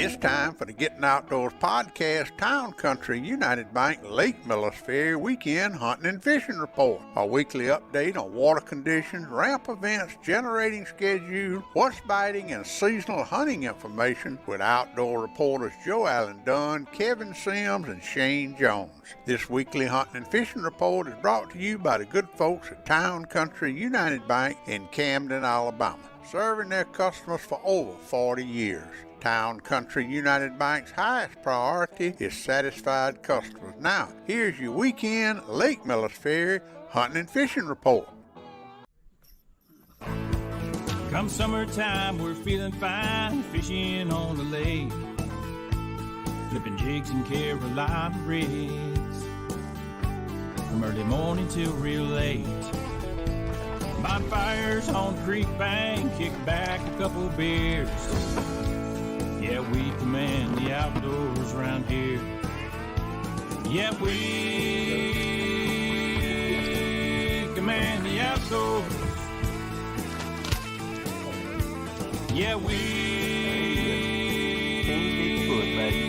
It's time for the Gettin Outdoors podcast, Town Country United Bank Lake Millers Ferry Weekend Hunting and Fishing Report. A weekly update on water conditions, ramp events, generating schedule, what's biting, and seasonal hunting information with outdoor reporters Joe Allen Dunn, Kevin Sims, and Shane Jones. This weekly hunting and fishing report is brought to you by the good folks at Town Country United Bank in Camden, Alabama, serving their customers for over 40 years. Town Country United Bank's highest priority is satisfied customers. Now, here's your weekend Lake Millers Ferry hunting and fishing report. Come summertime, we're feeling fine, fishing on the lake, flipping jigs and Carolina rigs, from early morning till real late. Bonfires on the creek bank, kick back a couple beers. Yeah, we command the outdoors around here. Yeah, we command the outdoors. Yeah, we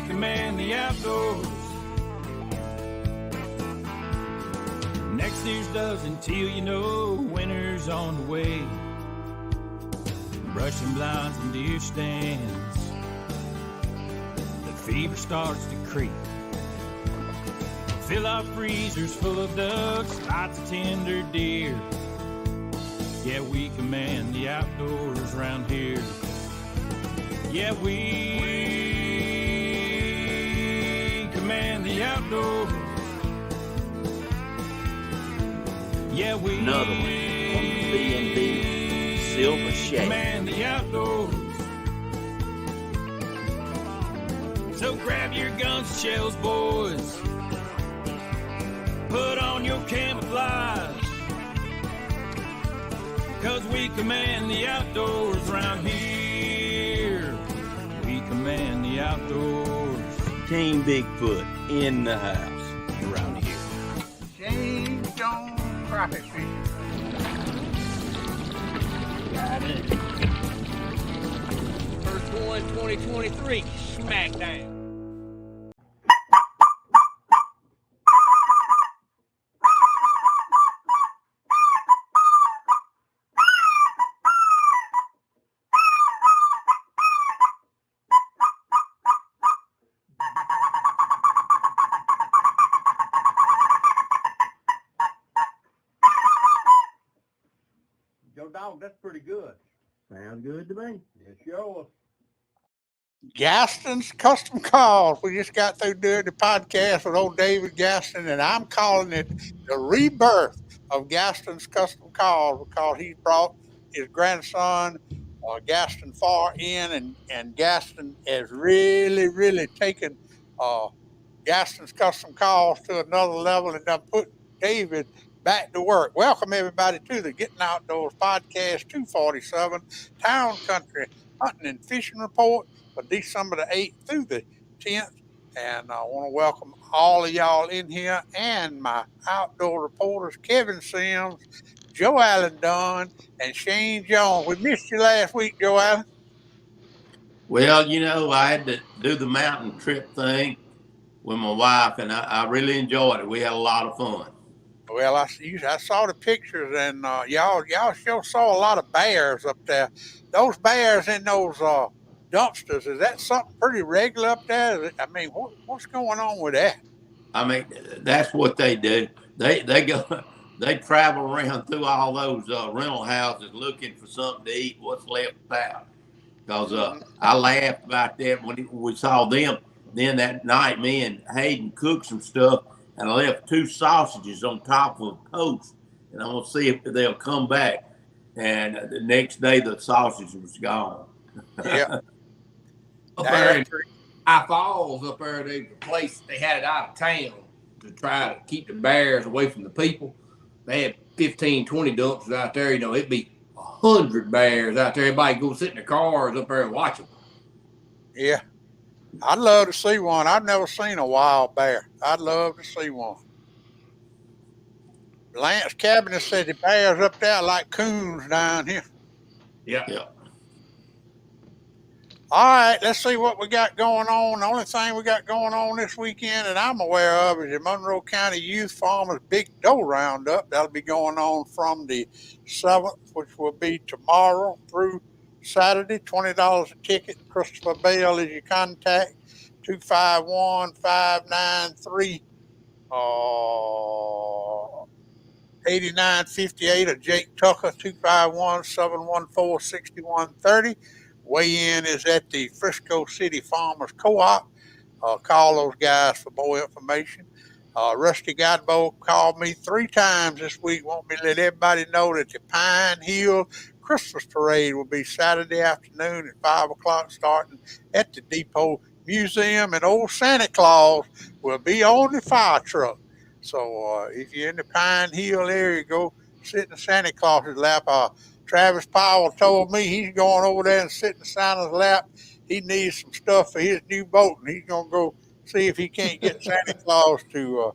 command the outdoors. Next year's doesn't till you know winter's on the way. Brushing blinds and deer stands. Fever starts to creep. Fill our freezers full of ducks, lots of tender deer. Yeah, we command the outdoors around here. Yeah, we command the outdoors. Yeah, we another one from the B&B Silver Shade. Command the outdoors. So grab your guns and shells, boys. Put on your camouflage. 'Cause we command the outdoors around here. We command the outdoors. Team Bigfoot in the house around here. Shane Jones crappie fishing. Got it. First one, 2023, smackdown. Joe Dog, that's pretty good. Sound good to me. It's yours. Gaston's Custom Calls. We just got through doing the podcast with old David Gaston, and I'm calling it the rebirth of Gaston's Custom Calls because he brought his grandson, Gaston Farr, in, and Gaston has really taken Gaston's Custom Calls to another level and done put David back to work. Welcome, everybody, to the Gettin Outdoors Podcast 247, Town Country Hunting and Fishing Report for December the 8th through the 10th. And I want to welcome all of y'all in here and my outdoor reporters, Kevin Sims, Joe Allen Dunn, and Shane Jones. We missed you last week, Joe Allen. Well, you know, I had to do the mountain trip thing with my wife, and I really enjoyed it. We had a lot of fun. Well, I saw the pictures, and y'all sure saw a lot of bears up there. Those bears in those dumpsters, is that something pretty regular up there? I mean, what's going on with that? I mean, that's what they do. They travel around through all those rental houses looking for something to eat. What's left out? Because I laughed about that when we saw them. Then that night, me and Hayden cooked some stuff. And I left 2 sausages on top of a post, and I'm gonna see if they'll come back. And the next day, the sausage was gone. Yeah. Up there in High Falls, up there, the place they had it out of town to try to keep the bears away from the people. They had 15, 20 dumpsters out there. You know, it'd be 100 bears out there. Everybody go sit in their cars up there and watch them. Yeah. I'd love to see one. I've never seen a wild bear. I'd love to see one. Lance Cabinet said the bears up there like coons down here. Yeah. Yeah. All right, let's see what we got going on. The only thing we got going on this weekend that I'm aware of is the Monroe County Youth Farmers Big Doe Roundup. That'll be going on from the 7th, which will be tomorrow through Saturday. $20 a ticket. Christopher Bell is your contact. 251-593 8958, or Jake Tucker, 251-714-6130. Weigh in is at the Frisco City Farmers Co-op. Call those guys for more information. Rusty Godbolt called me 3 times this week, want me to let everybody know that the Pine Hill Christmas Parade will be Saturday afternoon at 5 o'clock, starting at the Depot Museum, and old Santa Claus will be on the fire truck. So if you're in the Pine Hill area, go sit in Santa Claus's lap. Travis Powell told me he's going over there and sit in Santa's lap. He needs some stuff for his new boat, and he's going to go see if he can't get Santa Claus to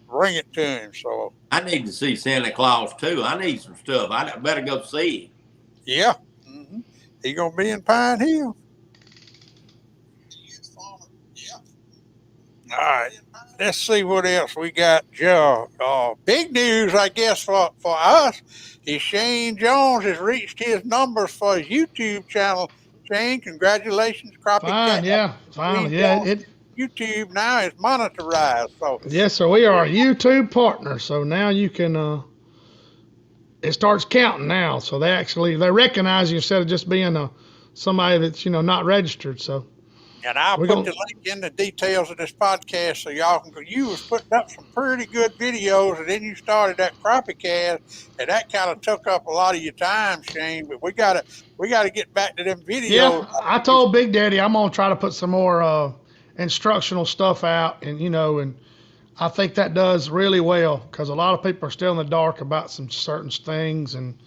bring it to him. So I need to see Santa Claus too. I need some stuff. I better go see him. yeah, he's going to be in Pine Hill. All right. Let's see what else we got, Joe. Big news, I guess, for us is Shane Jones has reached his numbers for his YouTube channel. Shane, congratulations, Crappie Fine, Cat. yeah, finally, yeah. YouTube now is monetized. So Yes, sir. We are a YouTube partner, so now you can. It starts counting now, so they recognize you instead of just being somebody that's not registered. So. And I'll We're put gonna- the link in the details of this podcast so y'all can go. You was putting up some pretty good videos, and then you started that crappie cast, and that kind of took up a lot of your time, Shane. But we gotta get back to them videos. Yeah, I told Big Daddy I'm gonna try to put some more instructional stuff out, and I think that does really well because a lot of people are still in the dark about some certain things, and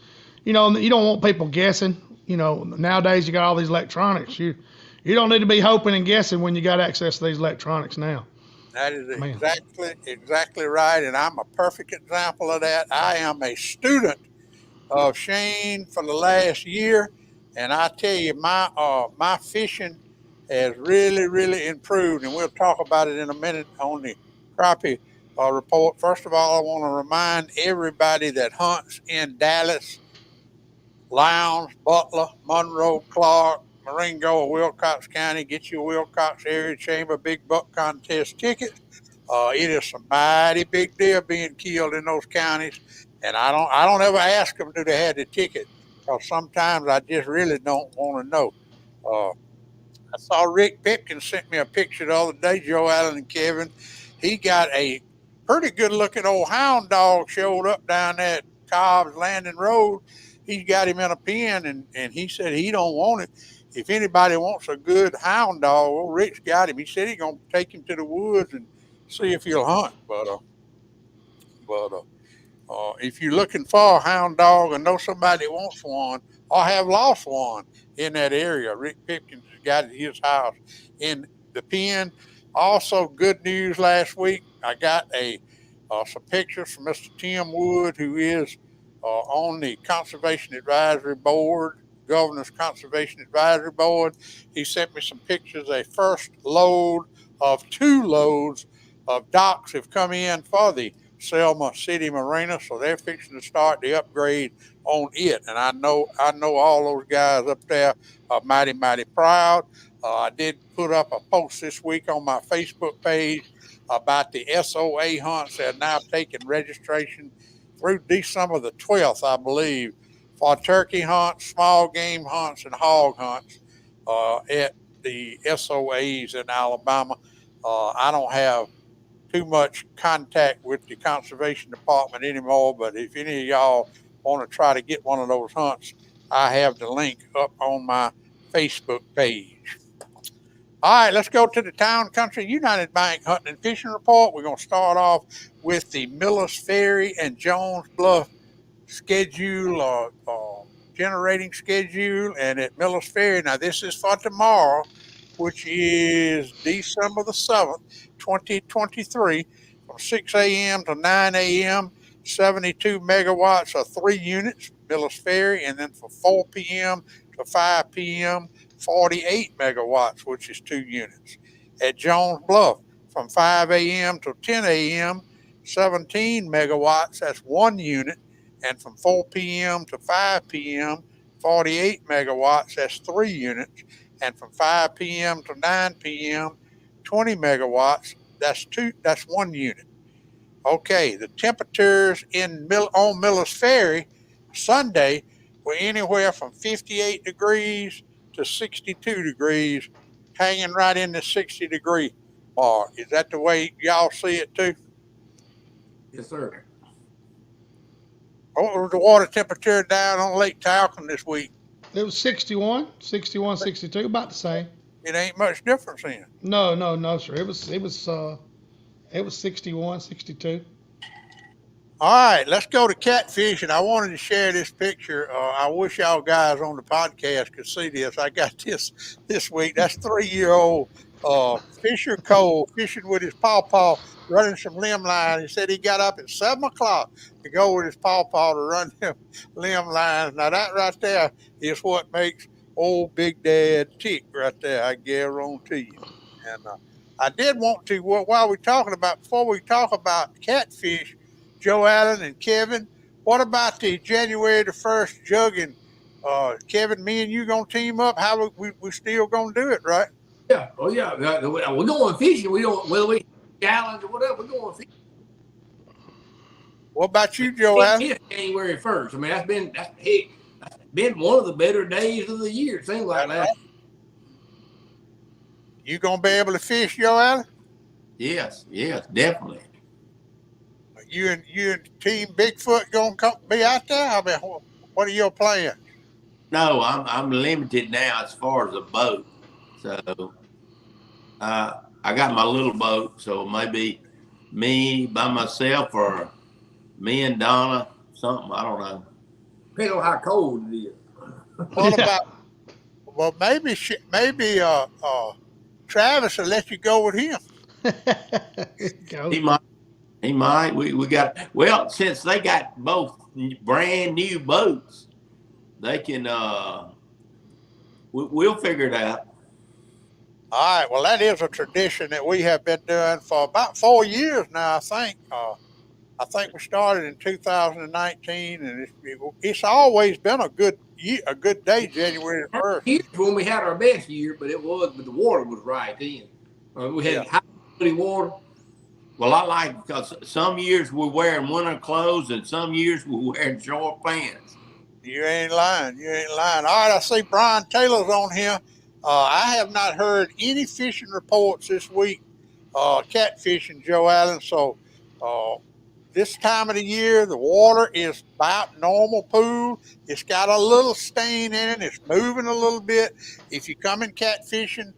you don't want people guessing. Nowadays you got all these electronics. You don't need to be hoping and guessing when you got access to these electronics now. That is Man. exactly right, and I'm a perfect example of that. I am a student of Shane for the last year, and I tell you, my fishing has really improved, and we'll talk about it in a minute on the crappie report. First of all, I want to remind everybody that hunts in Dallas, Lowndes, Butler, Monroe, Clark, Marengo, or Wilcox County. Get your Wilcox Area Chamber Big Buck Contest ticket. It is some mighty big deer being killed in those counties, and I don't ever ask them do they have the ticket, because sometimes I just really don't want to know. Uh, I saw Rick Pipkin sent me a picture the other day. Joe Allen and Kevin, he got a pretty good looking old hound dog showed up down there at Cobb's Landing Road. He's got him in a pen, and he said he don't want it. If anybody wants a good hound dog, old Rick's got him. He said he's gonna take him to the woods and see if he'll hunt. But if you're looking for a hound dog and know somebody that wants one or have lost one in that area, Rick Pipkins has got it at his house in the pen. Also, good news last week, I got some pictures from Mr. Tim Wood, who is on the Conservation Advisory Board, Governor's Conservation Advisory Board. He sent me some pictures. A first load of 2 loads of docks have come in for the Selma City Marina, so they're fixing to start the upgrade on it. And I know all those guys up there are mighty proud. I did put up a post this week on my Facebook page about the SOA hunts. They're now taking registration through December the 12th, I believe, for turkey hunts, small game hunts, and hog hunts at the SOAs in Alabama. I don't have too much contact with the conservation department anymore, but if any of y'all want to try to get one of those hunts, I have the link up on my Facebook page. All right, let's go to the Town Country United Bank hunting and fishing report. We're going to start off with the Millers Ferry and Jones Bluff schedule or generating schedule. And at Millers Ferry, now this is for tomorrow, which is December the 7th, 2023, from 6 a.m. to 9 a.m., 72 megawatts or 3 units, Millers Ferry, and then from 4 p.m. to 5 p.m., 48 megawatts, which is 2 units. At Jones Bluff, from 5 a.m. to 10 a.m., 17 megawatts, that's 1 unit. And from 4 p.m. to 5 p.m., 48 megawatts, that's 3 units. And from 5 p.m. to 9 p.m., 20 megawatts, that's 1 unit. Okay, the temperatures on Millers Ferry Sunday were anywhere from 58 degrees to 62 degrees, hanging right in the 60-degree mark. Is that the way y'all see it too? Yes, sir. What was the water temperature down on Lake Talcon this week? It was 61, 62, about the same. It ain't much difference in. No, sir. It was 61, 62. All right, let's go to catfishing. I wanted to share this picture. I wish y'all guys on the podcast could see this. I got this week. That's 3-year-old Fisher Cole fishing with his pawpaw, running some limb line. He said he got up at 7 o'clock to go with his pawpaw to run them limb lines. Now that right there is what makes old Big Dad tick right there, I guarantee you. And I did want to, before we talk about catfish, Joe Allen and Kevin, what about the January the 1st jugging? Kevin, me and you gonna team up? How we still gonna do it, right? Yeah. Oh, yeah. We're going fishing. We don't, whether we gallons or whatever, we're going fishing. What about you, Joe Allen? It's January 1st. I mean, that's been one of the better days of the year. It seems like that. You gonna be able to fish, Joe Allen? Yes, definitely. You and Team Bigfoot gonna be out there? I mean, what are your plans? No, I'm limited now as far as a boat. So I got my little boat, so maybe me by myself or me and Donna, something, I don't know. Depending on how cold it is. What about? Well, maybe Travis will let you go with him. He might. We got, well, since they got both brand new boats, they can. We'll figure it out. All right. Well, that is a tradition that we have been doing for about 4 years now, I think. I think we started in 2019, and it's always been a good day, January the 1st. Here's when we had our best year, but the water was right then. We had high quality water. Well, I like it because some years we're wearing winter clothes and some years we're wearing short pants. You ain't lying. All right, I see Brian Taylor's on here. I have not heard any fishing reports this week, catfishing, Joe Allen. So this time of the year, the water is about normal pool. It's got a little stain in it. It's moving a little bit. If you come in catfishing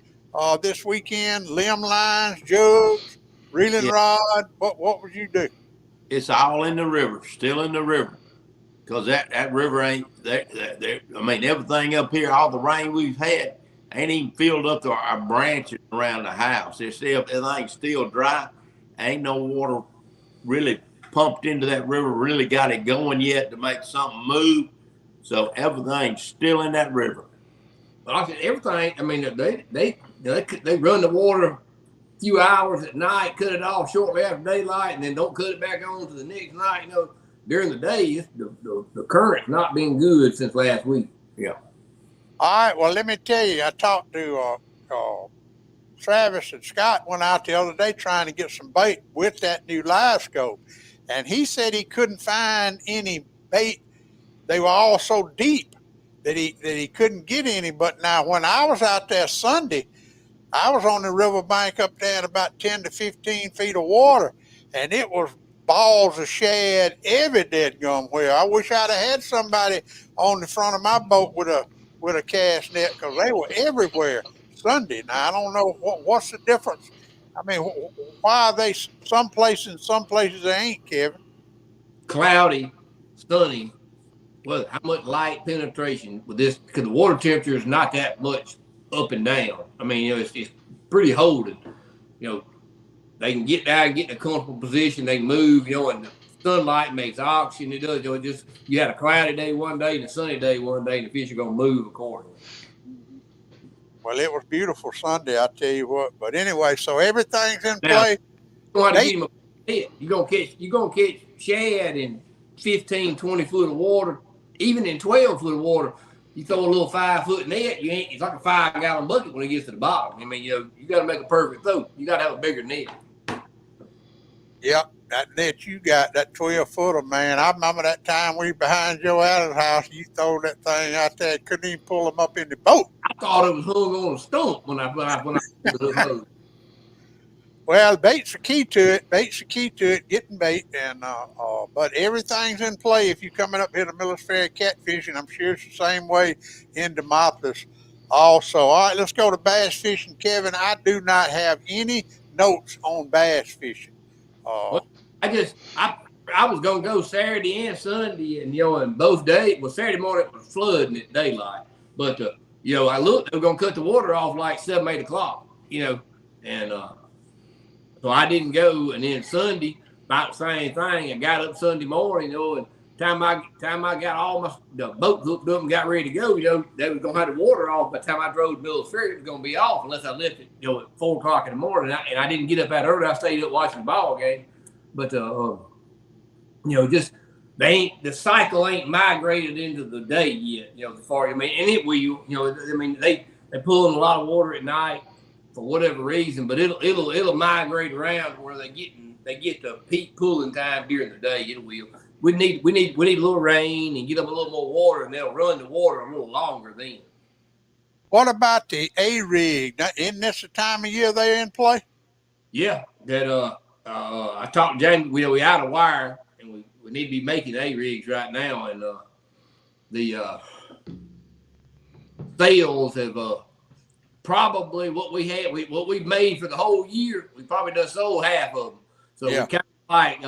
this weekend, limb lines, jugs, reeling rod, what would you do? It's all in the river, still in the river. Because that river ain't, I mean, everything up here, all the rain we've had, ain't even filled up to our branches around the house. Everything's still dry. Ain't no water really pumped into that river, really got it going yet to make something move. So everything's still in that river. But I said everything, I mean, they run the water few hours at night, cut it off shortly after daylight, and then don't cut it back on to the next night. You know, during the day, the current's not been good since last week. Yeah. All right. Well, let me tell you, I talked to Travis and Scott went out the other day trying to get some bait with that new live scope, and he said he couldn't find any bait. They were all so deep that he couldn't get any. But now, when I was out there Sunday, I was on the riverbank up there in about 10 to 15 feet of water, and it was balls of shad every dead gum where. I wish I'd have had somebody on the front of my boat with a cast net, because they were everywhere Sunday. Now, I don't know what's the difference. I mean, why are they some places they ain't, Kevin? Cloudy, sunny. Well, how much light penetration with this? Because the water temperature is not that much up and down. I mean, you know, it's pretty holding. You know, they can get down, get in a comfortable position, they can move, you know, and sunlight makes oxygen. It does. It just you had a cloudy day one day and a sunny day one day, and the fish are gonna move accordingly. Well, it was beautiful Sunday, I tell you what. But anyway, so everything's in Now, play. you want to They, get him a hit. You're gonna catch shad in 15, 20 foot of water, even in 12 foot of water. You throw a little 5 foot net, it's like a 5-gallon bucket when it gets to the bottom. I mean, you got to make a perfect throw. You got to have a bigger net. yep, that net you got, that 12-footer, man. I remember that time we behind Joe Allen's house. You throw that thing out there, couldn't even pull them up in the boat. I thought it was hung on a stump when I put the hook. Well, bait's the key to it. Bait's the key to it. Getting bait, and but everything's in play. If you're coming up here to Millers Ferry catfishing, I'm sure it's the same way in Demopolis. Also, all right, let's go to bass fishing, Kevin. I do not have any notes on bass fishing. Well, I was gonna go Saturday and Sunday, and and both days. Well, Saturday morning it was flooding at daylight, but I looked. They were gonna cut the water off like 7, 8 o'clock. And so I didn't go. And then Sunday, about the same thing. I got up Sunday morning, and time I got all the boat hooked up and got ready to go, they was gonna have the water off. By the time I drove to Millers Ferry, it was gonna be off unless I left it, at 4 o'clock in the morning. And I didn't get up that early. I stayed up watching the ball game. But just the cycle ain't migrated into the day yet. And it will. They pull in a lot of water at night for whatever reason, but it'll migrate around where they get the peak pulling time during the day. It will. We need a little rain and get them a little more water, and they'll run the water a little longer then. What about the A-rig? Isn't this the time of year they're in play? Yeah, that I talked to Jamie. We out of wire, and we need to be making A-rigs right now, and the sales have probably what we've made for the whole year. We probably done sold half of them. So we kind of like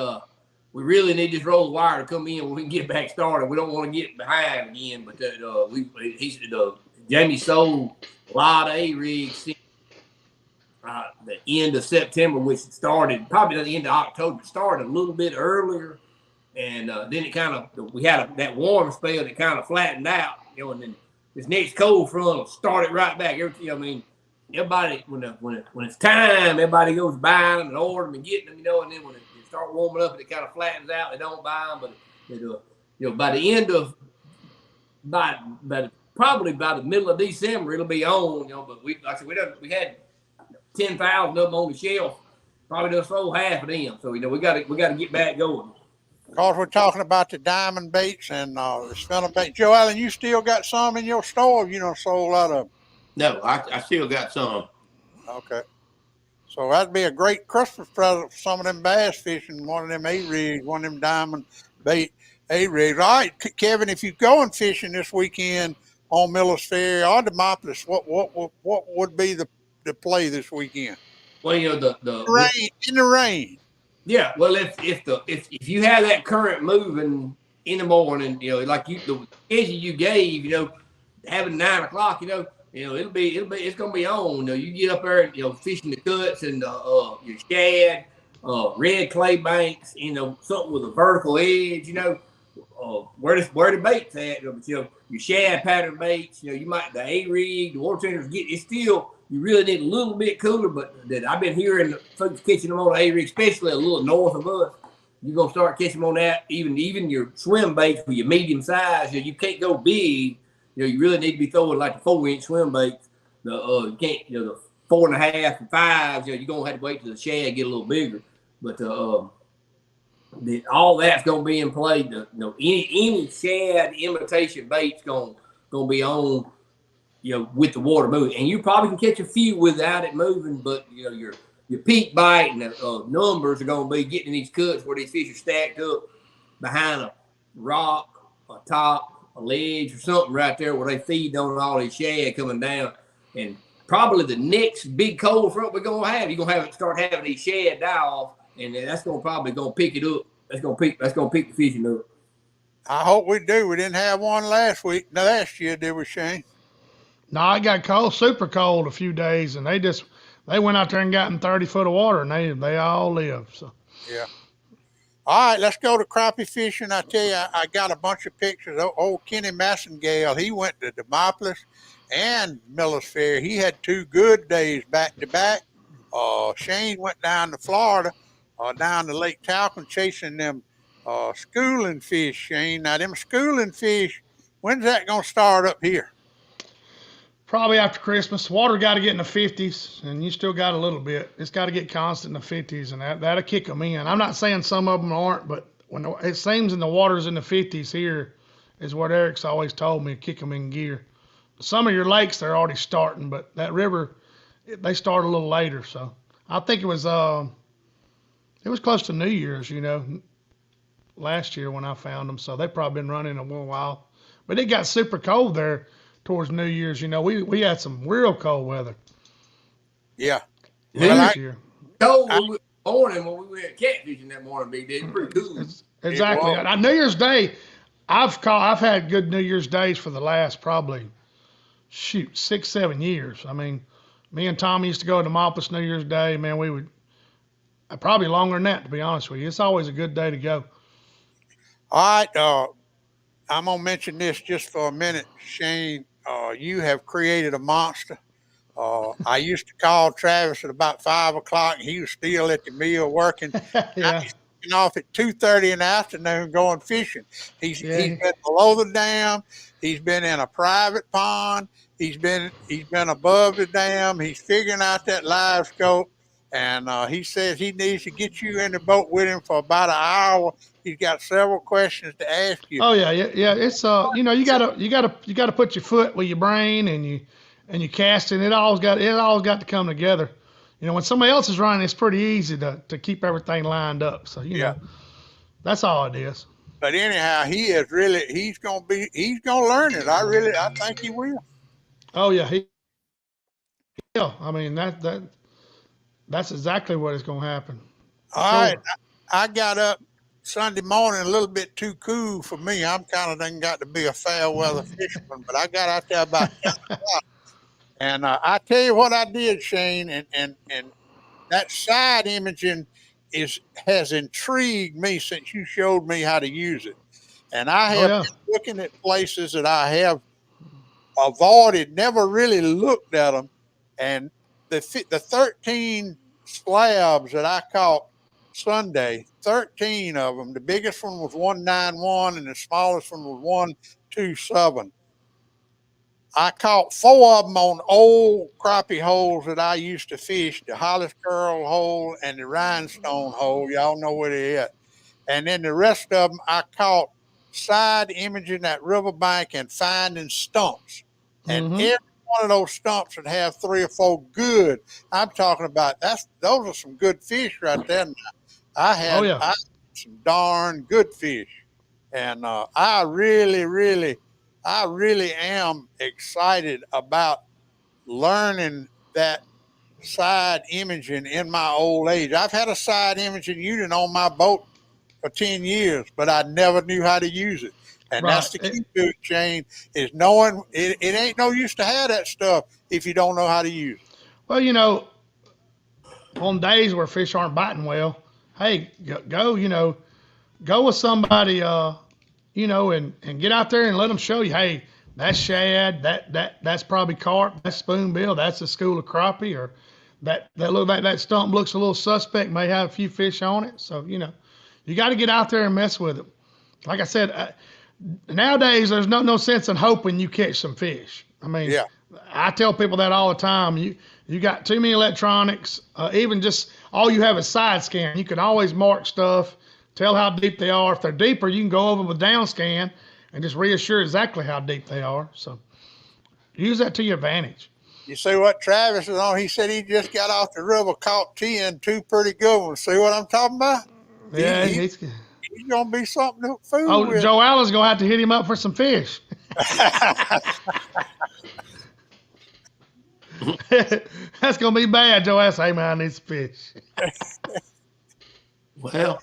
we really need this roll of wire to come in when we can get back started. We don't want to get behind again. But Jamie sold a lot of A-rigs since the end of September, which started probably at the end of October. It started a little bit earlier, and then we had that warm spell that kind of flattened out, and then this next cold front will start it right back. Everybody when it's time, everybody goes buying them and ordering them and getting them, and then when it start warming up and it kind of flattens out, they don't buy them. But by the end of probably by the middle of December, it'll be on. But we had 10,000 of them on the shelf. Probably done sold half of them. So we got to get back going. Because we're talking about the diamond baits and the spinner bait. Joe Allen, you still got some in your store? You don't sold a lot of them? No, I still got some. Okay. So that'd be a great Christmas present for some of them bass fishing, one of them A-rigs, one of them diamond bait A-rigs. All right, Kevin, if you're going fishing this weekend on Millers Ferry or Demopolis, what would be the play this weekend? Well, in the rain. Yeah, well, if you have that current moving in the morning, like the schedule you gave, having 9 o'clock, it's gonna be on. You get up there, fishing the cuts and your shad, red clay banks, something with a vertical edge, where the bait's at, your shad pattern baits, the A-rig, the water tenders it's still. You really need a little bit cooler, but that I've been hearing folks catching them on the A-rig, especially a little north of us. You're gonna start catching them on that. Even your swim baits for your medium size, you can't go big. You really need to be throwing like the 4-inch swim baits. You can't, the 4.5 and 5s. You're gonna have to wait till the shad get a little bigger. But all that's gonna be in play. Any shad imitation bait's gonna be on. With the water moving, and you probably can catch a few without it moving, but your peak bite and the numbers are going to be getting in these cuts where these fish are stacked up behind a rock, a top, a ledge, or something right there where they feed on all these shad coming down. And probably the next big cold front we're going to have, you're going to start having these shad die off, and that's probably going to pick it up. That's going to pick the fishing up. I hope we do. We didn't have one last year, did we, Shane? No, I got cold, super cold a few days, and they went out there and got in 30 foot of water, and they all lived. So yeah. All right, let's go to crappie fishing. I tell you, I got a bunch of pictures. Old Kenny Massengale, he went to Demopolis and Millers Ferry. He had 2 good days back to back. Shane went down to Florida, down to Lake Talcott, chasing them schooling fish, Shane. Now, them schooling fish, when's that going to start up here? Probably after Christmas. Water got to get in the 50s, and you still got a little bit. It's got to get constant in the 50s, and that'll kick them in. I'm not saying some of them aren't, but when it seems in the water's in the 50s here, is what Eric's always told me, kick them in gear. Some of your lakes, they're already starting, but that river, they start a little later. So I think it was close to New Year's, last year when I found them. So they've probably been running a little while. But it got super cold there towards New Year's. We had some real cold weather. Yeah. Last year. Cold morning when we went catfishing that morning, Big Daddy. Pretty cool. Exactly. On New Year's Day, I've had good New Year's days for the last probably 6-7 years. I mean, me and Tommy used to go to Demopolis New Year's Day. Man, we would probably longer than that, to be honest with you. It's always a good day to go. All right. I'm going to mention this just for a minute. Shane, you have created a monster. I used to call Travis at about 5 o'clock, and he was still at the mill working. Yeah. He's off at 2:30 in the afternoon going fishing. He's been below the dam. He's been in a private pond. He's been above the dam. He's figuring out that live scope, and he says he needs to get you in the boat with him for about an hour. He's got several questions to ask you. Oh yeah. It's you gotta put your foot with your brain and you cast it. It all got to come together. When somebody else is running, it's pretty easy to keep everything lined up. So that's all it is. But anyhow, he's gonna learn it. I think he will. Oh yeah, he will. I mean that's exactly what is gonna happen. All right, I got up Sunday morning a little bit too cool for me. I'm kind of done got to be a fair weather fisherman, but I got out there about 10 o'clock. And I tell you what I did, Shane, and that side imaging has intrigued me since you showed me how to use it. And I have been looking at places that I have avoided, never really looked at them. And the 13 slabs that I caught Sunday, 13 of them. The biggest one was 191 and the smallest one was 127. I caught 4 of them on old crappie holes that I used to fish, the Hollis Curl hole and the Rhinestone hole. Y'all know where they're at. And then the rest of them, I caught side imaging that riverbank and finding stumps. And every one of those stumps would have 3 or 4 good. I'm talking about those are some good fish right there. I had some darn good fish. And I really am excited about learning that side imaging in my old age. I've had a side imaging unit on my boat for 10 years, but I never knew how to use it. And that's the key to it, Shane, is knowing it ain't no use to have that stuff if you don't know how to use it. Well, on days where fish aren't biting well, hey, go with somebody, and get out there and let them show you, hey, that's shad, that's probably carp, that's spoonbill, that's a school of crappie, or that look like that stump looks a little suspect, may have a few fish on it. So, you got to get out there and mess with it. Like I said, nowadays there's no sense in hoping you catch some fish. I mean, I tell people that all the time. You got too many electronics. Even just all you have is side scan. You can always mark stuff, tell how deep they are. If they're deeper, you can go over with down scan and just reassure exactly how deep they are. So use that to your advantage. You see what Travis is on? He said he just got off the river, caught 10, 2 pretty good ones. See what I'm talking about? Yeah, he's going to be something to fool with. Joe Allen's going to have to hit him up for some fish. That's going to be bad. Joe asks, hey, man, I need some fish. Well,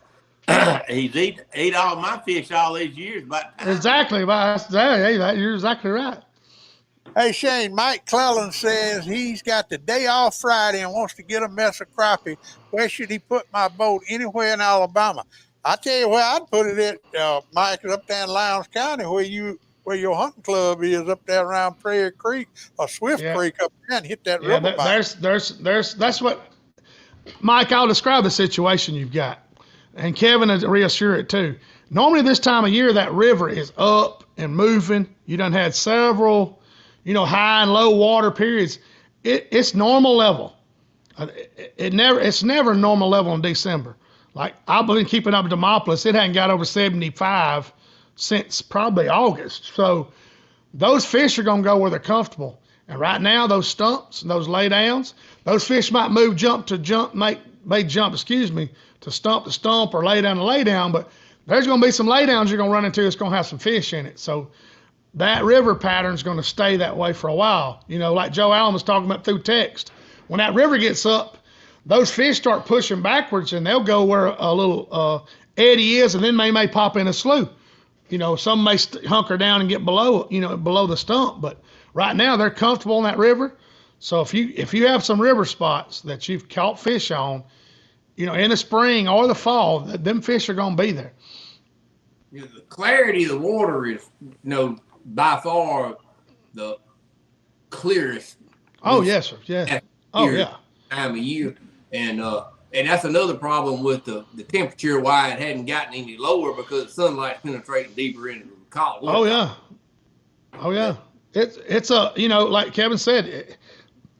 he's ate all my fish all these years. Exactly. You're exactly right. Hey, Shane, Mike Clellan says he's got the day off Friday and wants to get a mess of crappie. Where should he put my boat? Anywhere in Alabama. I tell you where I'd put it at, Mike, is up there in Lowndes County, where your hunting club is, up there around Prairie Creek or Swift Yeah. Creek up there, and hit that Yeah, river bite. that's what, Mike, I'll describe the situation you've got. And Kevin has reassure it too. Normally this time of year, that river is up and moving. You done had several, high and low water periods. It's normal level. It's never normal level in December. Like, I've been keeping up with Demopolis. It hadn't got over 75 since probably August. So those fish are going to go where they're comfortable. And right now, those stumps and those laydowns, those fish might may jump, to stump to stump or lay down to lay down, but there's going to be some laydowns you're going to run into that's going to have some fish in it. So that river pattern is going to stay that way for a while. Like Joe Allen was talking about through text. When that river gets up, those fish start pushing backwards, and they'll go where a little eddy is, and then they may pop in a slough. Some may hunker down and get below the stump, but right now they're comfortable in that river. So if you have some river spots that you've caught fish on, in the spring or the fall, them fish are going to be there. The clarity of the water is, by far the clearest. Oh, yes, sir. Yeah. Oh, yeah. Time of year. And that's another problem with the temperature, why it hadn't gotten any lower, because sunlight's penetrating deeper into the column. Oh, yeah. Oh, yeah. It's like Kevin said,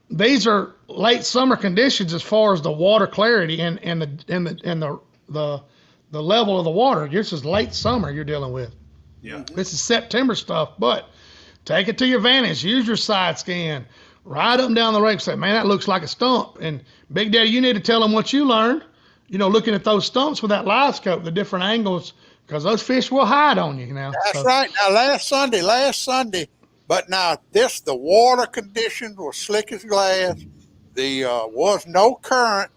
these are late summer conditions as far as the water clarity and the level of the water. This is late summer you're dealing with. Yeah. This is September stuff, but take it to your advantage. Use your side scan. Ride up and down the lake and say, man, that looks like a stump. And Big Daddy, you need to tell them what you learned, looking at those stumps with that live scope, the different angles, because those fish will hide on you now. That's right. Now, last Sunday, but now the water conditions were slick as glass. There was no current,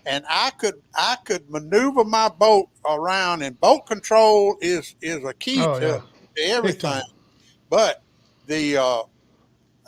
and I could maneuver my boat around, and boat control is a key to everything. But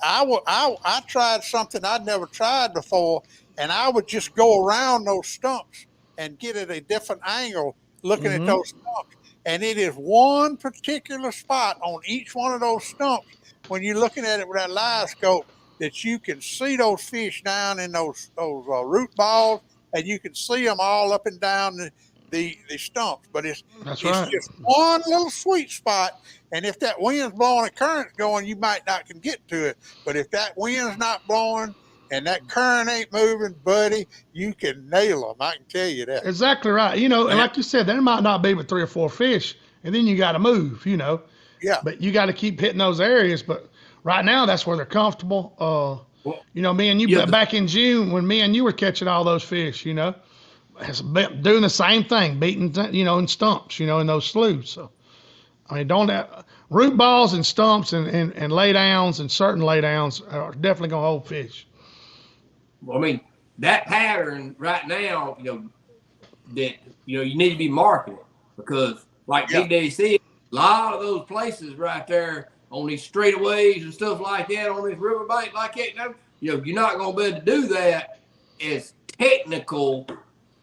I tried something I'd never tried before, and I would just go around those stumps and get at a different angle looking at those stumps. And it is one particular spot on each one of those stumps when you're looking at it with that live scope that you can see those fish down in those root balls, and you can see them all up and down the stumps. But it's just one little sweet spot. And if that wind's blowing, a current's going, you might not can get to it. But if that wind's not blowing and that current ain't moving, buddy, you can nail them. I can tell you that. Exactly right. And like you said, there might not be but 3 or 4 fish, and then you got to move, Yeah. But you got to keep hitting those areas. But right now, that's where they're comfortable. Me and you, back in June, when me and you were catching all those fish, doing the same thing, beating, in stumps, in those sloughs. So, don't have root balls and stumps and laydowns, and certain laydowns are definitely going to hold fish. Well, that pattern right now, that, you need to be marking it, because like Big Daddy said, a lot of those places right there on these straightaways and stuff like that, on this riverbank like that, you're not going to be able to do that as technical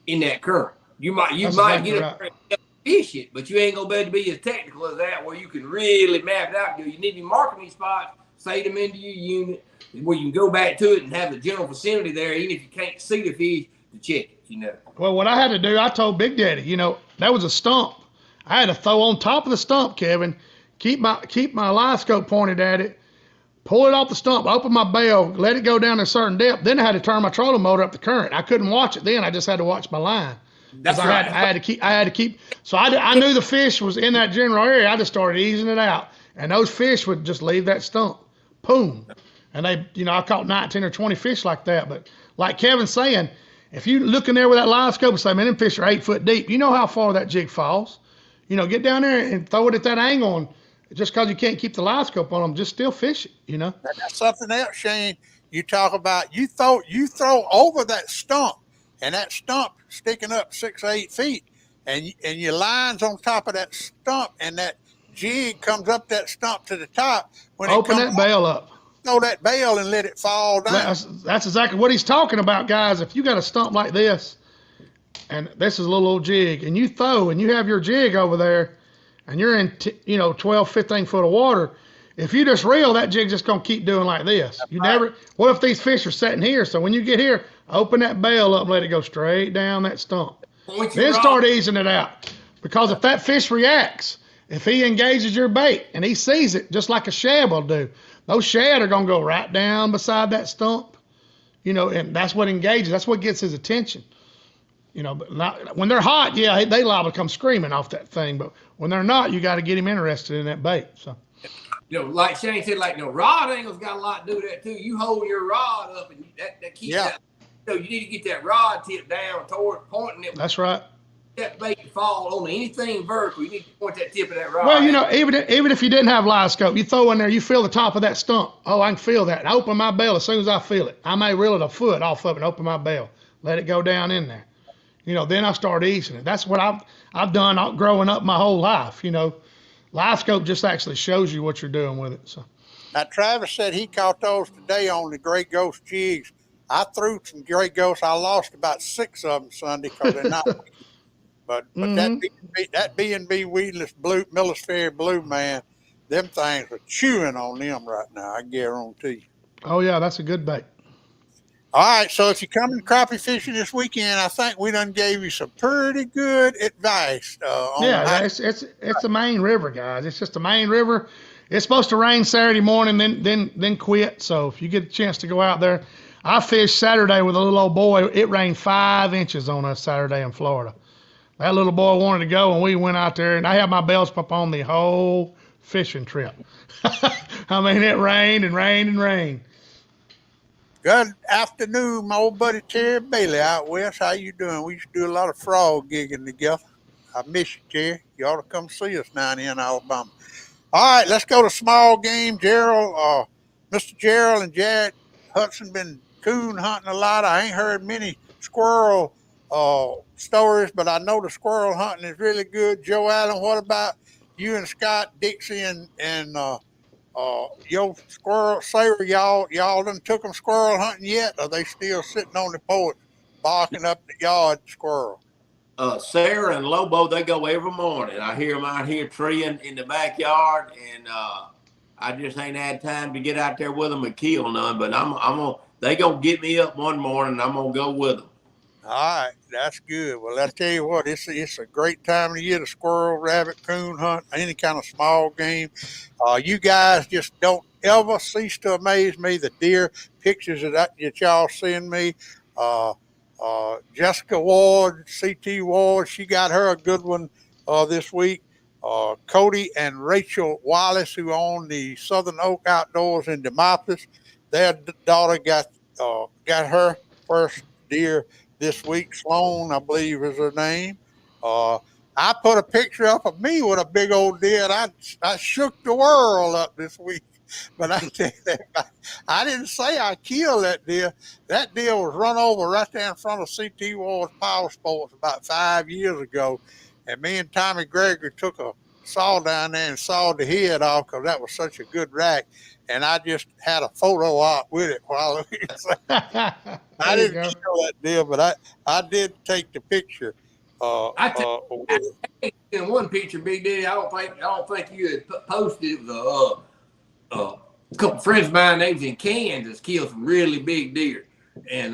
in that current. You might get up there and fish it, but you ain't going to be able to be as technical as that, where you can really map it out. You need to be marking these spots, say them into your unit, where you can go back to it and have the general vicinity there, even if you can't see the fish, to check it, Well, what I had to do, I told Big Daddy, that was a stump. I had to throw on top of the stump, Kevin, keep my live scope pointed at it, pull it off the stump, open my bail, let it go down a certain depth. Then I had to turn my trolling motor up the current. I couldn't watch it then. I just had to watch my line. That's right. I had to keep. So I knew the fish was in that general area. I just started easing it out, and those fish would just leave that stump. Boom. And they, I caught 19 or 20 fish like that. But like Kevin's saying, if you look in there with that live scope and say, man, them fish are 8 foot deep, you know how far that jig falls. Get down there and throw it at that angle, and just because you can't keep the live scope on them, just still fish it, And that's something else, Shane. You talk about you throw over that stump, and that stump sticking up 6 or 8 feet, and your line's on top of that stump, and that jig comes up that stump to the top. When open that bail up. Throw that bail and let it fall down. That's exactly what he's talking about, guys. If you got a stump like this, and this is a little old jig, and you throw, and you have your jig over there, and you're in, 12, 15 foot of water. If you just reel, that jig's just going to keep doing like this. You never, what if these fish are sitting here? So when you get here, open that bail up and let it go straight down that stump. Then start easing it out. Because if that fish reacts, if he engages your bait and he sees it just like a shad will do, those shad are going to go right down beside that stump, and that's what engages. That's what gets his attention. But not, when they're hot, yeah, they liable to come screaming off that thing. But when they're not, you got to get him interested in that bait. So, like Shane said, rod angle's got a lot to do with that too. You hold your rod up, and that keeps that. So you need to get that rod tip down toward pointing it. That's right. That bait to fall on anything vertical. You need to point that tip of that rod. Well, even if you didn't have live scope, you throw in there, you feel the top of that stump. Oh, I can feel that. I open my bail as soon as I feel it. I may reel it a foot off of it and open my bail. Let it go down in there. Then I start easing it. That's what I've done growing up my whole life. Live scope just actually shows you what you're doing with it. So. Now, Travis said he caught those today on the Gray Ghost jigs. I threw some Gray Ghosts. I lost about 6 of them Sunday because they're not. But that B&B weedless Millers Ferry blue, man, them things are chewing on them right now, I guarantee. Oh, yeah, that's a good bait. All right, so if you're coming crappie fishing this weekend, I think we done gave you some pretty good advice. It's a main river, guys. It's just a main river. It's supposed to rain Saturday morning, then quit. So if you get a chance to go out there, I fished Saturday with a little old boy. It rained 5 inches on us Saturday in Florida. That little boy wanted to go, and we went out there, and I had my bells pump on the whole fishing trip. I mean, it rained and rained and rained. Good afternoon, my old buddy Terry Bailey out west. How you doing? We used to do a lot of frog gigging together. I miss you, Terry. You ought to come see us down here in Alabama. All right, let's go to small game. Mr. Gerald and Jared Hudson been coon hunting a lot. I ain't heard many squirrel stories, but I know the squirrel hunting is really good. Joe Allen, what about you and Scott Dixie and your squirrel Sarah? Y'all done took them squirrel hunting yet? Or are they still sitting on the porch barking up the yard squirrel? Sarah and Lobo, they go every morning. I hear them out here treeing in the backyard, and I just ain't had time to get out there with them and kill none. But they gonna get me up one morning, and I'm gonna go with them. All right, that's good. Well, I tell you what, it's a great time of the year to squirrel, rabbit, coon hunt, any kind of small game. You guys just don't ever cease to amaze me. The deer pictures that y'all send me. Jessica Ward, CT Ward, she got her a good one this week. Cody and Rachel Wallace, who own the Southern Oak Outdoors in Demopolis, their daughter got her first deer this week. Sloan, I believe is her name. I put a picture up of me with a big old deer, and I shook the world up this week. But I tell you that, I didn't say I killed that deer. That deer was run over right there in front of CT Ward's Power Sports about 5 years ago. And me and Tommy Gregory took a saw down there and sawed the head off because that was such a good rack. And I just had a photo op with it while I didn't kill that deer, but I did take the picture. I take in one picture, Big Daddy. I don't think you had posted it. Was a couple friends of mine, they was in Kansas, killed some really big deer, and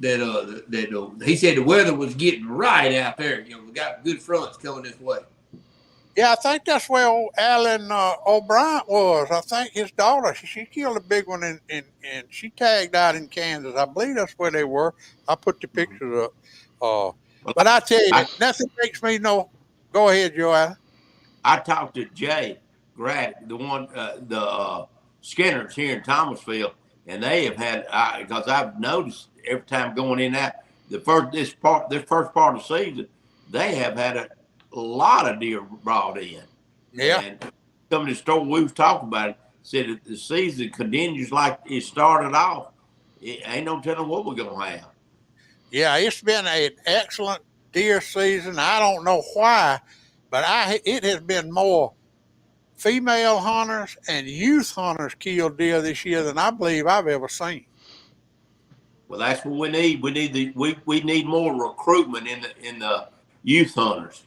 he said the weather was getting right out there. We got good fronts coming this way. Yeah, I think that's where old Alan O'Brien was. I think his daughter, she killed a big one, and she tagged out in Kansas. I believe that's where they were. I put the pictures up. But I tell you, nothing makes me know. Go ahead, Joe Allen. I talked to Jay Grad, the Skinners here in Thomasville, and they have had, because I've noticed every time going in that this first part of the season, they have had a lot of deer brought in. Yeah. And some of the store we was talking about it said that the season continues like it started off. It ain't no telling what we're gonna have. Yeah, it's been an excellent deer season. I don't know why, but it has been more female hunters and youth hunters killed deer this year than I believe I've ever seen. Well, that's what we need. We need more recruitment in the youth hunters.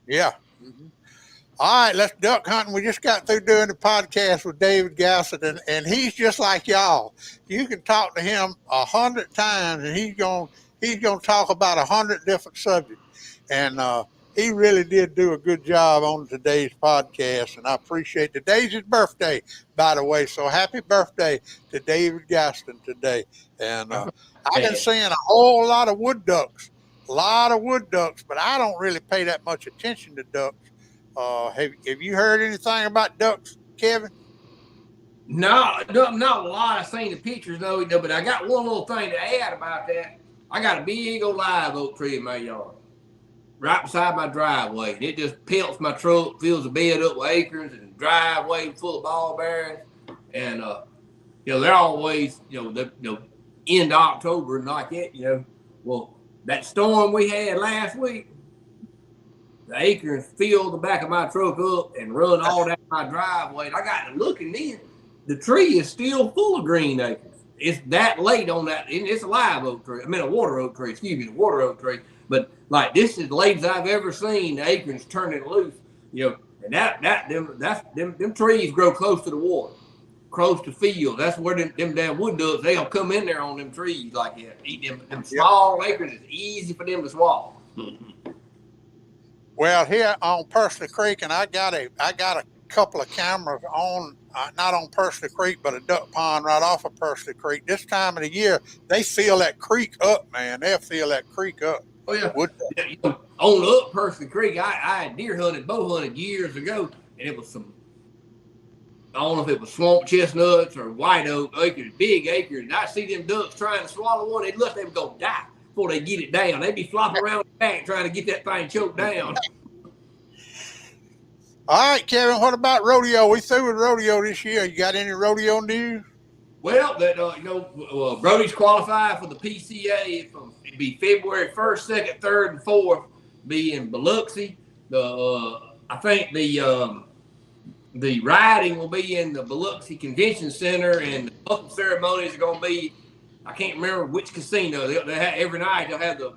Yeah. All right, let's duck hunting. We just got through doing the podcast with David Gassett, and he's just like y'all. You can talk to him 100 times, and he's gonna talk about 100 different subjects. And he really did do a good job on today's podcast, and I appreciate. Today's his birthday, by the way. So happy birthday to David Gaston today. And I've been seeing a whole lot of wood ducks, but I don't really pay that much attention to ducks. Have you heard anything about ducks, Kevin? No, not a lot. I've seen the pictures though, but I got one little thing to add about that. I got a big old live oak tree in my yard, right beside my driveway. And it just pelts my truck, fills the bed up with acorns, and driveway full of ball bearings. And they're always, end of October and like that, Well, that storm we had last week, the acorns filled the back of my truck up and run all down my driveway. And I got to looking in. The tree is still full of green acorns. It's that late on that. It's a live oak tree. A water oak tree. The water oak tree. But like this is the latest I've ever seen the acorns turning loose. And them trees grow close to the water, close to field. That's where them damn wood ducks, they'll come in there on them trees like that. Eat them small acorns. It's easy for them to swallow. Well, here on Pursley Creek, and I got a couple of cameras on, not on Pursley Creek, but a duck pond right off of Pursley Creek. This time of the year, they fill that creek up, man. They'll fill that creek up. Oh yeah. On up Pursley Creek, I deer hunted, bow hunted years ago, and it was some. I don't know if it was swamp chestnuts or white oak acres, big acres, and I see them ducks trying to swallow one. They look, they were gonna die before they get it down. They'd be flopping around the back trying to get that thing choked down. All right, Kevin, what about rodeo? We through with rodeo this year. You got any rodeo news? Well, Brody's qualified for the PCA. It'd be February 1st, 2nd, 3rd, and 4th. Be in Biloxi. I think the riding will be in the Biloxi Convention Center, and the buckle ceremonies are going to be. I can't remember which casino. They have, every night they'll have the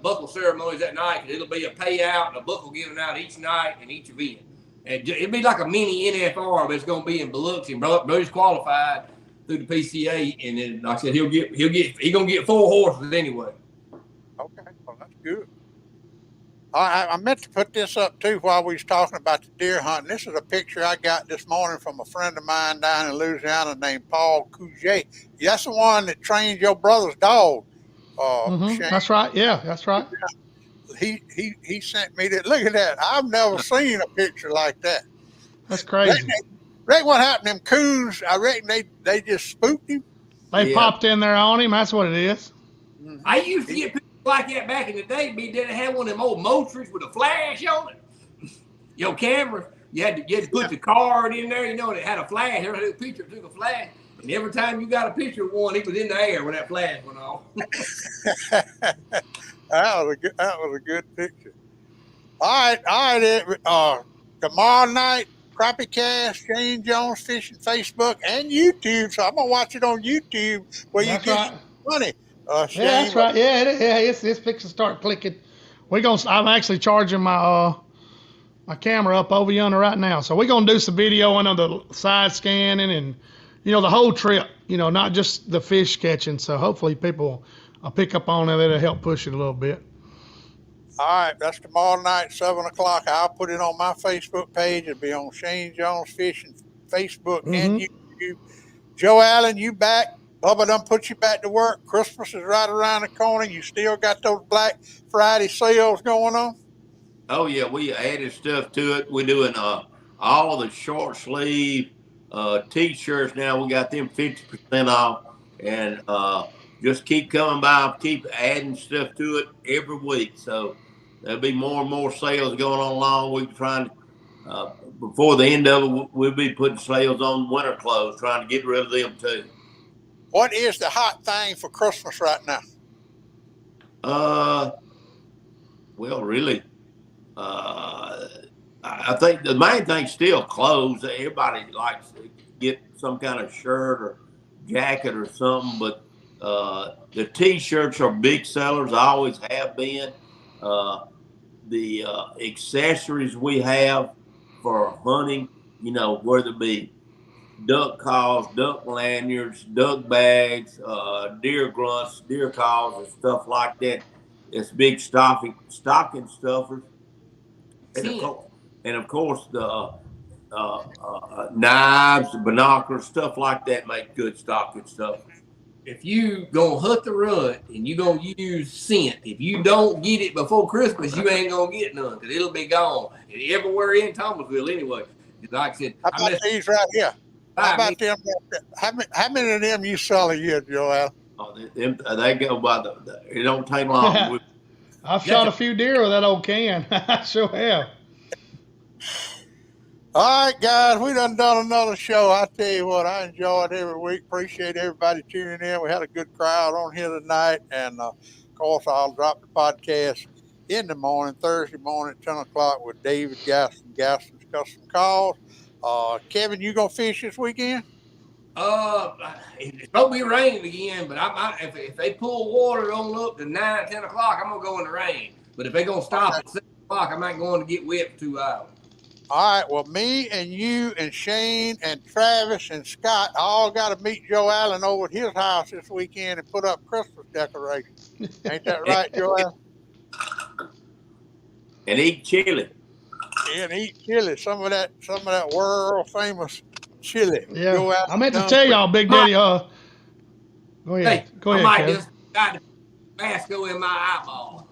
buckle ceremonies that night. It'll be a payout and a buckle given out each night and each event. And it'd be like a mini NFR, but it's going to be in Biloxi. And Brody's qualified through the PCA, and then like I said, he's gonna get 4 horses anyway. Okay, well that's good. I meant to put this up too while we was talking about the deer hunting. This is a picture I got this morning from a friend of mine down in Louisiana named Paul Couget. That's the one that trained your brother's dog. That's right. Yeah, that's right. He sent me that. Look at that. I've never seen a picture like that. That's crazy. Reckon what happened? Them coons, I reckon they just spooked him. They popped in there on him. That's what it is. I used to get pictures like that back in the day. They didn't have one of them old Motrix with a flash on it. Your camera, you had to put the card in there. It had a flash. Every little picture took a flash. And every time you got a picture of one, he was in the air when that flash went off. That was a good picture. All right. Tomorrow night, Crappie Cast, Shane Jones Fishing, Facebook, and YouTube. So I'm gonna watch it on YouTube where you get money. Shane, yeah, that's right. Yeah, it's fixing to start clicking. I'm actually charging my camera up over yonder right now. So we're gonna do some videoing on the side scanning and the whole trip. Not just the fish catching. So hopefully people will pick up on it. It'll help push it a little bit. All right, that's tomorrow night, 7 o'clock. I'll put it on my Facebook page. It'll be on Shane Jones Fishing, Facebook, and YouTube. Joe Allen, you back. Bubba done put you back to work. Christmas is right around the corner. You still got those Black Friday sales going on? Oh, yeah, we added stuff to it. We're doing all the short sleeve T-shirts now. We got them 50% off. And just keep coming by, keep adding stuff to it every week. So there'll be more and more sales going on along. We're trying to, before the end of it, we'll be putting sales on winter clothes, trying to get rid of them too. What is the hot thing for Christmas right now? Well, really, I think the main thing's still clothes. Everybody likes to get some kind of shirt or jacket or something, but The T-shirts are big sellers. Always have been. The accessories we have for hunting, whether it be duck calls, duck lanyards, duck bags, deer grunts, deer calls, and stuff like that. It's big stocking stuffers, and of course the knives, binoculars, stuff like that make good stocking stuffers. If you gonna hunt the rut and you gonna use scent, if you don't get it before Christmas, you ain't gonna get none because it'll be gone and everywhere in Thomasville anyway. Like I said, How about these right here? How about them? How many of them you sell a year, Joel? Oh, they go by it don't take long. I've shot a few deer with that old can. I sure have. All right, guys, we done another show. I tell you what, I enjoyed every week. Appreciate everybody tuning in. We had a good crowd on here tonight. And, of course, I'll drop the podcast in the morning, Thursday morning at 10 o'clock with David Gaston, Gaston's Custom Calls. Kevin, you going to fish this weekend? It's going to be raining again, but if they pull water on up to 9, 10 o'clock, I'm going to go in the rain. But if they're going to stop at 7 o'clock, I might go in to get wet for 2 hours. All right, well, me and you and Shane and Travis and Scott all got to meet Joe Allen over at his house this weekend and put up Christmas decorations. Ain't that right, Joe Allen? And eat chili. Yeah, and eat chili. Some of that world famous chili. Yeah, I meant to tell y'all, Big Daddy. Go ahead. Hey, Go ahead, I might Kevin. just got the Tabasco in my eyeball.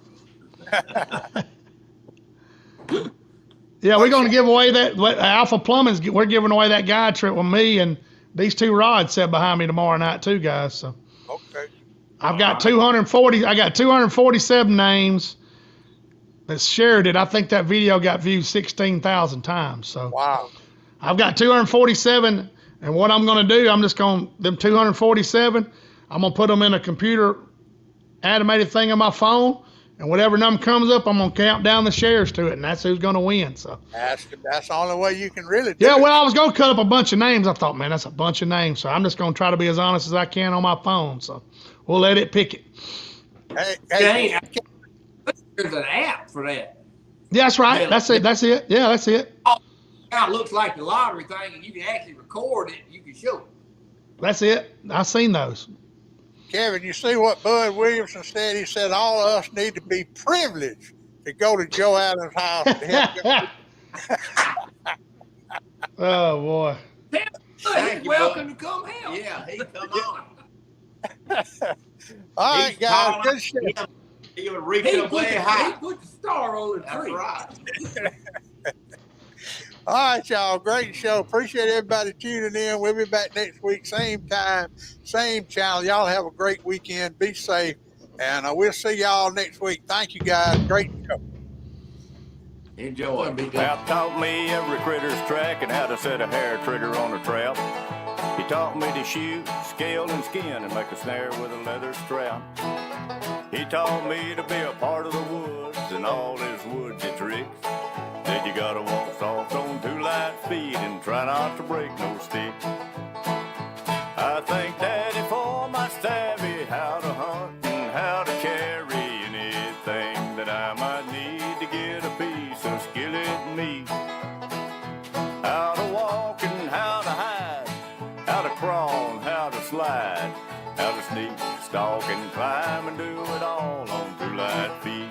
Yeah, we're going to give away that Alpha Plumbing's. We're giving away that guide trip with me and these 2 rods set behind me tomorrow night too, guys. So okay, I've got 240. I got 247 names that shared it. I think that video got viewed 16,000 times. So wow, I've got 247, and what I'm going to do, I'm just going them 247. I'm going to put them in a computer animated thing on my phone. And whatever number comes up, I'm going to count down the shares to it, and that's who's going to win. So that's the only way you can really do it. Well, I was going to cut up a bunch of names. I thought, man, that's a bunch of names. So I'm just going to try to be as honest as I can on my phone. So we'll let it pick it. Hey, there's an app for that. Yeah, that's right. That's it. Yeah, that's it. Oh, it looks like the lottery thing, and you can actually record it. You can show it. That's it. I've seen those. Kevin, you see what Bud Williamson said? He said all of us need to be privileged to go to Joe Allen's house. Oh, boy. He's welcome to come help. Yeah, he come on. All right, guys, good show. He would reach up way high. He put the star on the tree. That's right. All right, y'all. Great show. Appreciate everybody tuning in. We'll be back next week, same time, same channel. Y'all have a great weekend. Be safe. And we'll see y'all next week. Thank you, guys. Great show. Enjoy. Pap taught me every critter's track and how to set a hair trigger on a trap. He taught me to shoot, scale, and skin and make a snare with a leather strap. He taught me to be a part of the woods and all his woodsy tricks. Said you gotta walk soft on 2 light feet and try not to break no stick. I thank Daddy for my savvy, how to hunt and how to carry anything that I might need to get a piece of skillet meat. How to walk and how to hide, how to crawl and how to slide, how to sneak, stalk and climb and do it all on 2 light feet.